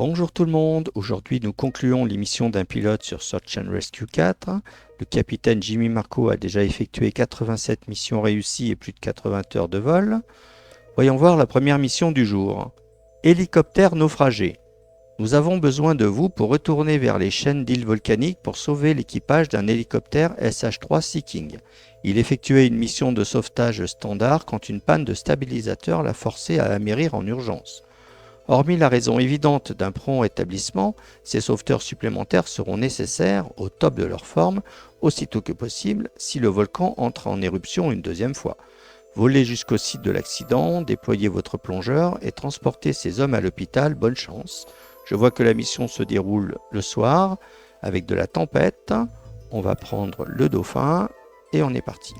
Bonjour tout le monde, aujourd'hui nous concluons l'émission d'un pilote sur Search and Rescue 4. Le capitaine Jimmy Marco a déjà effectué 87 missions réussies et plus de 80 heures de vol. Voyons voir la première mission du jour. Hélicoptère naufragé. Nous avons besoin de vous pour retourner vers les chaînes d'îles volcaniques pour sauver l'équipage d'un hélicoptère SH-3 Seeking. Il effectuait une mission de sauvetage standard quand une panne de stabilisateur l'a forcé à amérir en urgence. Hormis la raison évidente d'un prompt rétablissement, ces sauveteurs supplémentaires seront nécessaires, au top de leur forme, aussitôt que possible, si le volcan entre en éruption une deuxième fois. Volez jusqu'au site de l'accident, déployez votre plongeur et transportez ces hommes à l'hôpital, bonne chance. Je vois que la mission se déroule le soir, avec de la tempête. On va prendre le Dauphin et on est parti.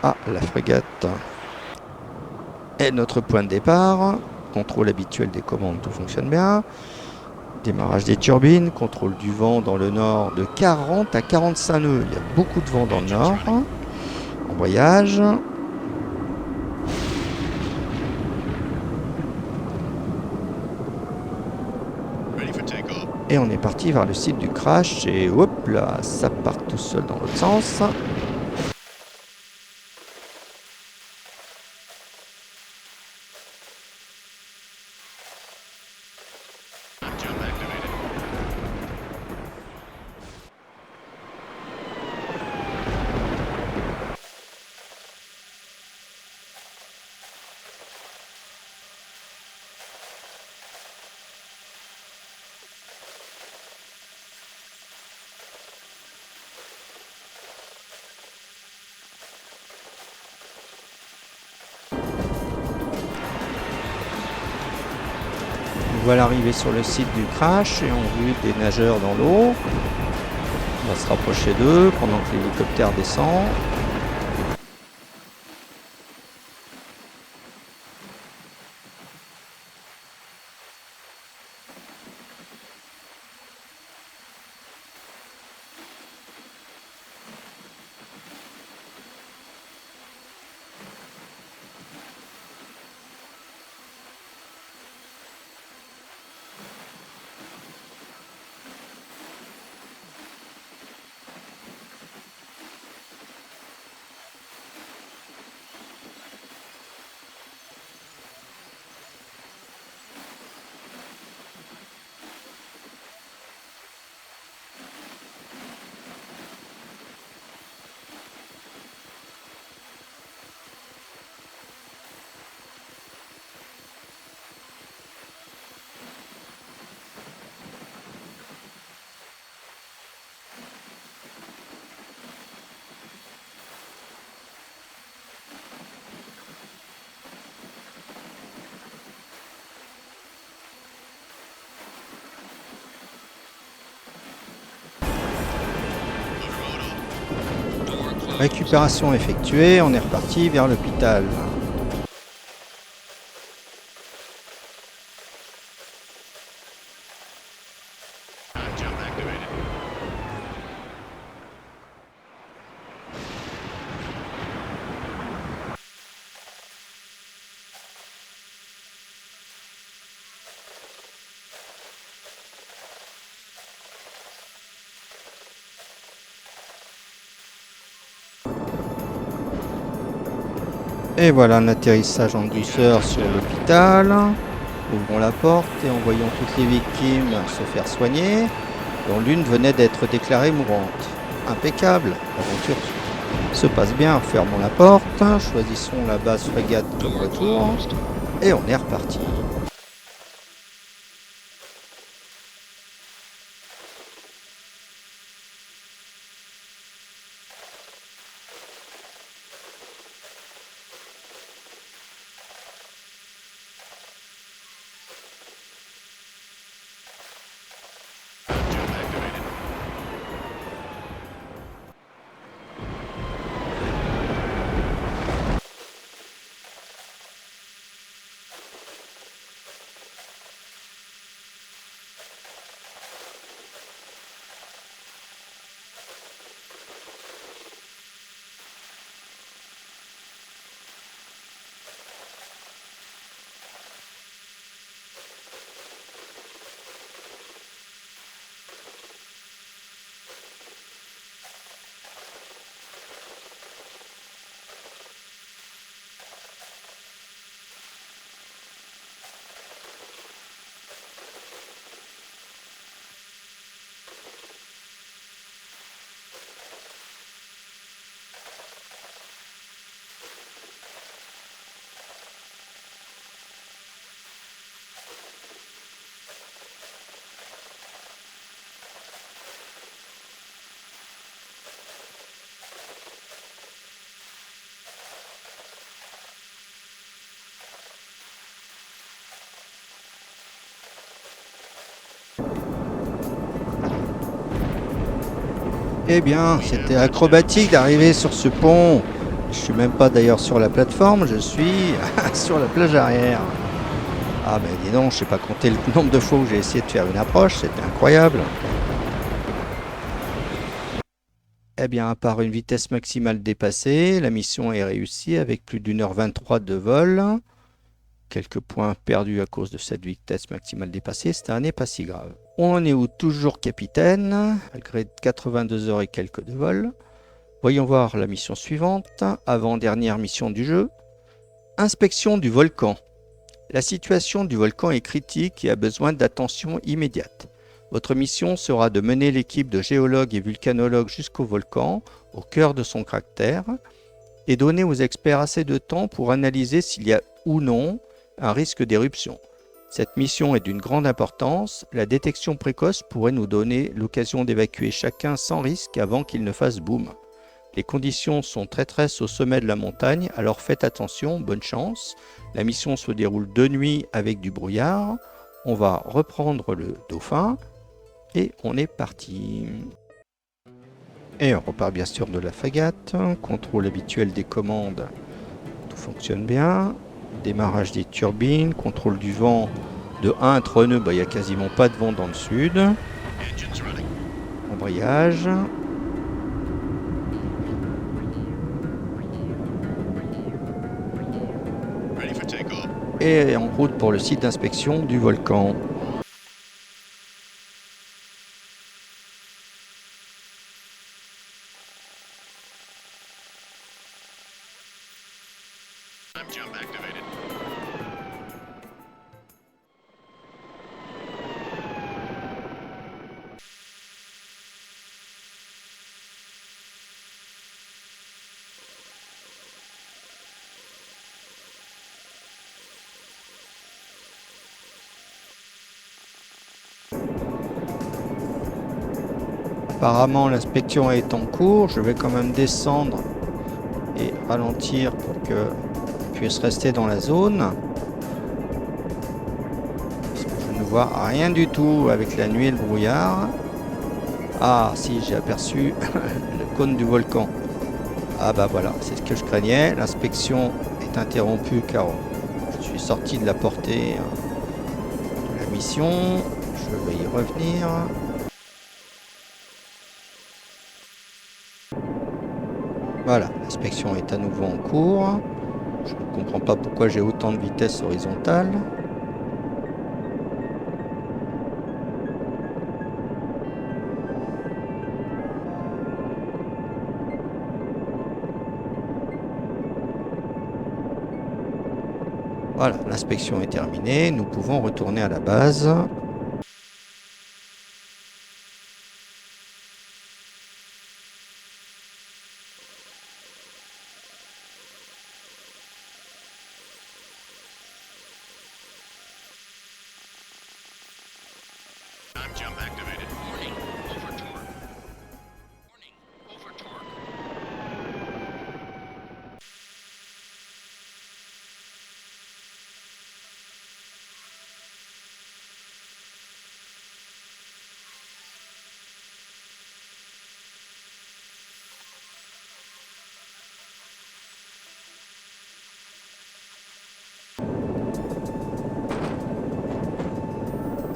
Ah, la frégate est notre point de départ. Contrôle habituel des commandes, tout fonctionne bien. Démarrage des turbines, contrôle du vent dans le nord de 40 à 45 nœuds. Il y a beaucoup de vent dans le nord. En voyage. Et on est parti vers le site du crash et hop là, ça part tout seul dans l'autre sens. Voilà arrivé sur le site du crash et on vit des nageurs dans l'eau. On va se rapprocher d'eux pendant que l'hélicoptère descend. Récupération effectuée, on est reparti vers l'hôpital. Et voilà un atterrissage en douceur sur l'hôpital. Ouvrons la porte et en voyant toutes les victimes se faire soigner, dont l'une venait d'être déclarée mourante. Impeccable, l'aventure se passe bien. Fermons la porte, choisissons la base frégate comme retour et on est reparti. Eh bien, c'était acrobatique d'arriver sur ce pont. Je suis même pas d'ailleurs sur la plateforme, je suis sur la plage arrière. Ah ben dis donc, je sais pas compter le nombre de fois où j'ai essayé de faire une approche, c'était incroyable. Eh bien, à part une vitesse maximale dépassée, la mission est réussie avec plus d'1h23 de vol. Quelques points perdus à cause de cette vitesse maximale dépassée, ça n'est pas si grave. On en est où? Toujours capitaine, malgré 82 heures et quelques de vol. Voyons voir la mission suivante, avant-dernière mission du jeu. Inspection du volcan. La situation du volcan est critique et a besoin d'attention immédiate. Votre mission sera de mener l'équipe de géologues et vulcanologues jusqu'au volcan, au cœur de son cratère, et donner aux experts assez de temps pour analyser s'il y a ou non un risque d'éruption. Cette mission est d'une grande importance. La détection précoce pourrait nous donner l'occasion d'évacuer chacun sans risque avant qu'il ne fasse boum. Les conditions sont traîtresses au sommet de la montagne, alors faites attention, bonne chance. La mission se déroule de nuit avec du brouillard. On va reprendre le dauphin et on est parti. Et on repart bien sûr de la frégate. Contrôle habituel des commandes, tout fonctionne bien. Démarrage des turbines, contrôle du vent de 1 entre nœuds, il n'y a quasiment pas de vent dans le sud. Embrayage. Et en route pour le site d'inspection du volcan. Apparemment l'inspection est en cours, je vais quand même descendre et ralentir pour que je puisse rester dans la zone. Parce que je ne vois rien du tout avec la nuit et le brouillard. Ah si, j'ai aperçu le cône du volcan. Ah bah voilà, c'est ce que je craignais. L'inspection est interrompue car je suis sorti de la portée de la mission. Je vais y revenir. Voilà, l'inspection est à nouveau en cours. Je ne comprends pas pourquoi j'ai autant de vitesse horizontale. Voilà, l'inspection est terminée. Nous pouvons retourner à la base.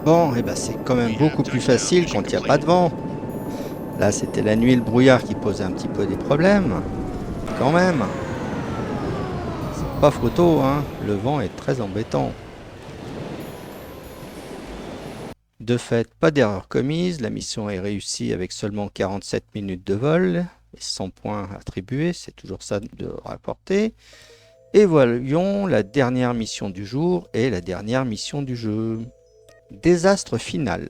Bon, et ben c'est quand même beaucoup plus facile quand il n'y a pas de vent. Là, c'était la nuit et le brouillard qui posaient un petit peu des problèmes. Quand même. C'est pas photo, hein. Le vent est très embêtant. De fait, pas d'erreur commise. La mission est réussie avec seulement 47 minutes de vol et 100 points attribués. C'est toujours ça de rapporter. Et voyons la dernière mission du jour et la dernière mission du jeu. Désastre final.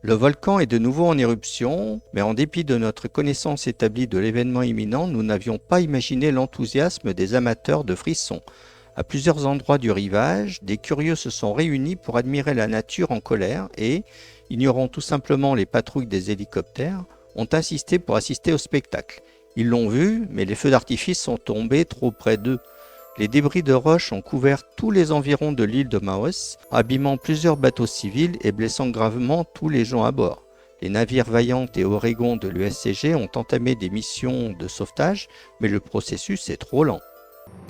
Le volcan est de nouveau en éruption, mais en dépit de notre connaissance établie de l'événement imminent, nous n'avions pas imaginé l'enthousiasme des amateurs de frissons. À plusieurs endroits du rivage, des curieux se sont réunis pour admirer la nature en colère et, ignorant tout simplement les patrouilles des hélicoptères, ont insisté pour assister au spectacle. Ils l'ont vu, mais les feux d'artifice sont tombés trop près d'eux. Les débris de roches ont couvert tous les environs de l'île de Maus, abîmant plusieurs bateaux civils et blessant gravement tous les gens à bord. Les navires Vaillant et Oregon de l'USCG ont entamé des missions de sauvetage, mais le processus est trop lent.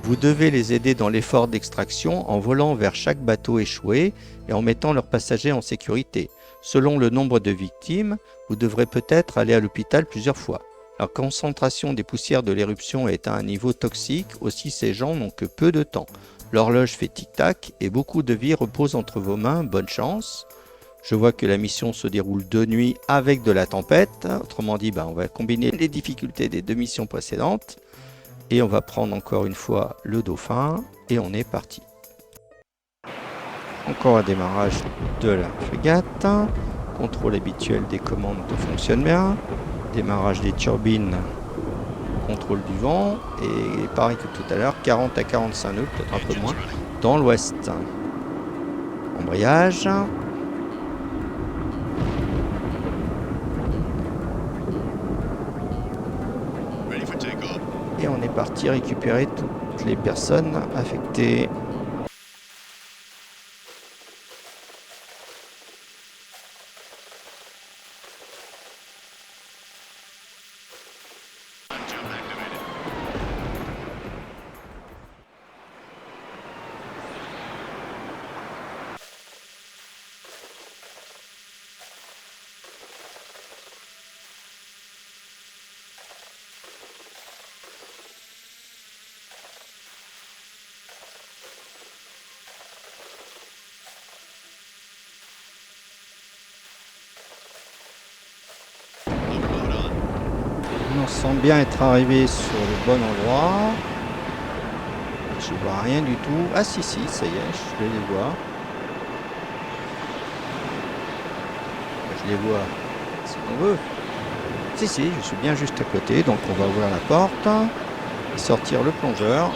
Vous devez les aider dans l'effort d'extraction en volant vers chaque bateau échoué et en mettant leurs passagers en sécurité. Selon le nombre de victimes, vous devrez peut-être aller à l'hôpital plusieurs fois. La concentration des poussières de l'éruption est à un niveau toxique, aussi ces gens n'ont que peu de temps. L'horloge fait tic-tac et beaucoup de vies reposent entre vos mains, bonne chance. Je vois que la mission se déroule de nuit avec de la tempête, autrement dit, on va combiner les difficultés des deux missions précédentes. Et on va prendre encore une fois le dauphin et on est parti. Encore un démarrage de la frégate. Contrôle habituel des commandes fonctionne bien. Démarrage des turbines. Contrôle du vent. Et pareil que tout à l'heure, 40 à 45 nœuds, peut-être un peu moins, dans l'ouest. Embrayage. Et on est parti récupérer toutes les personnes affectées. On semble bien être arrivé sur le bon endroit. Je vois rien du tout. Ah si, ça y est, je les vois. Je les vois si on veut. Si, je suis bien juste à côté, donc on va ouvrir la porte et sortir le plongeur.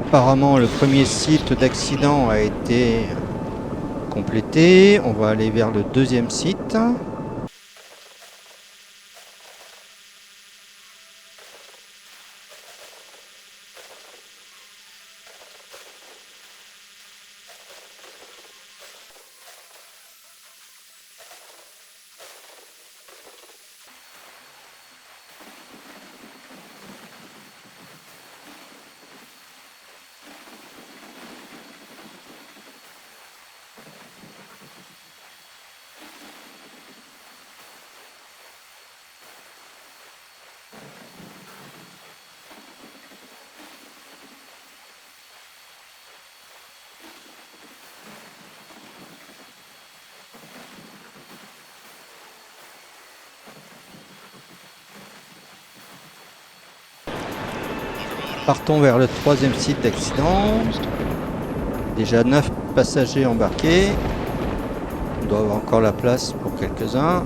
Apparemment, le premier site d'accident a été complété. On va aller vers le deuxième site. Partons vers le troisième site d'accident. Déjà 9 passagers embarqués. On doit avoir encore la place pour quelques-uns.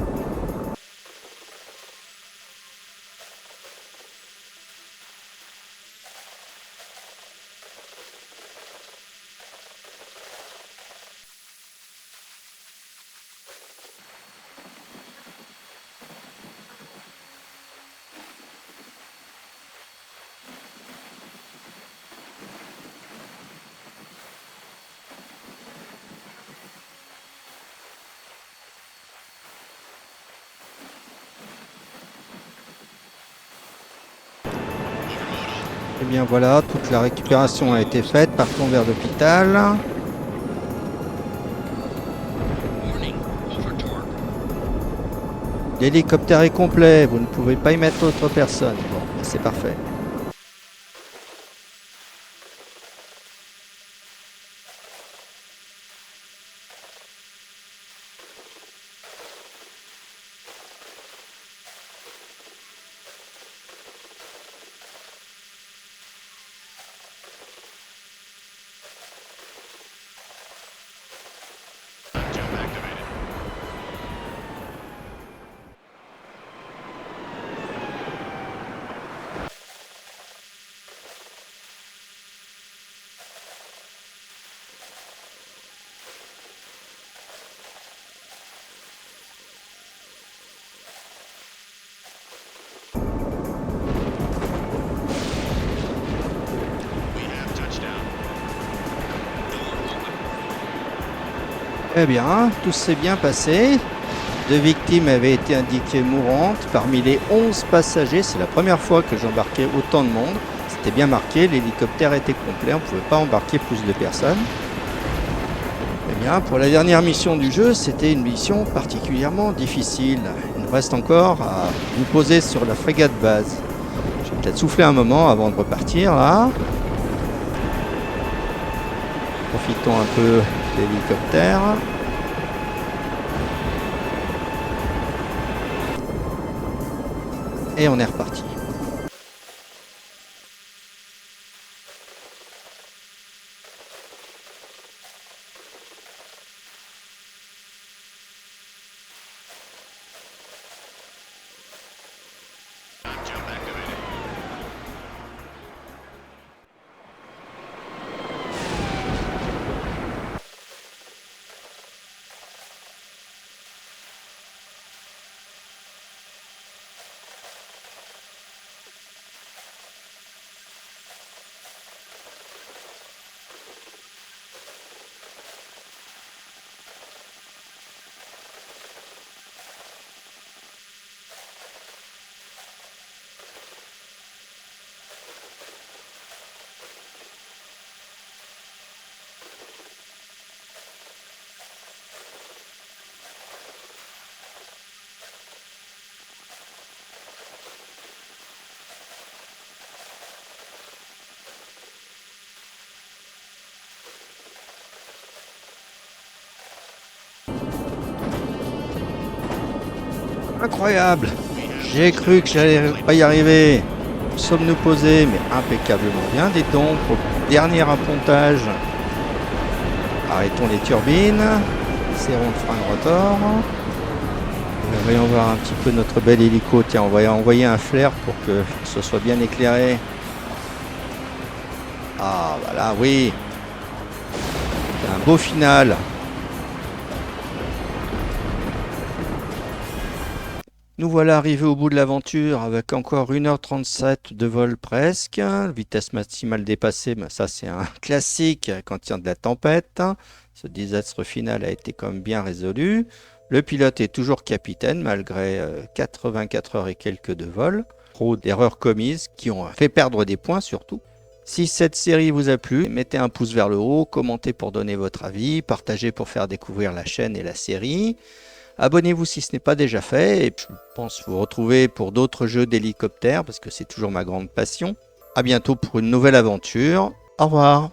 Et bien voilà, toute la récupération a été faite. Partons vers l'hôpital. L'hélicoptère est complet, vous ne pouvez pas y mettre d'autres personnes. Bon, c'est parfait. Eh bien, tout s'est bien passé. 2 victimes avaient été indiquées mourantes. Parmi les 11 passagers, c'est la première fois que j'embarquais autant de monde. C'était bien marqué, l'hélicoptère était complet, on ne pouvait pas embarquer plus de personnes. Eh bien, pour la dernière mission du jeu, c'était une mission particulièrement difficile. Il nous reste encore à vous poser sur la frégate base. Je vais peut-être souffler un moment avant de repartir, là. Profitons un peu de l'hélicoptère. Et on est reparti. Incroyable! J'ai cru que j'allais pas y arriver. Nous sommes-nous posés, mais impeccablement bien. Dites donc, au dernier appontage, arrêtons les turbines, serrons le frein de rotor. Voyons voir un petit peu notre bel hélico. Tiens, on va envoyer un flair pour que ce soit bien éclairé. Ah, voilà, oui. C'est un beau final. Nous voilà arrivés au bout de l'aventure avec encore 1h37 de vol presque. Vitesse maximale dépassée, ben ça c'est un classique quand il y a de la tempête. Ce désastre final a été quand même bien résolu. Le pilote est toujours capitaine malgré 84 heures et quelques de vol. Trop d'erreurs commises qui ont fait perdre des points surtout. Si cette série vous a plu, mettez un pouce vers le haut, commentez pour donner votre avis, partagez pour faire découvrir la chaîne et la série. Abonnez-vous si ce n'est pas déjà fait et je pense vous retrouver pour d'autres jeux d'hélicoptères parce que c'est toujours ma grande passion. A bientôt pour une nouvelle aventure. Au revoir.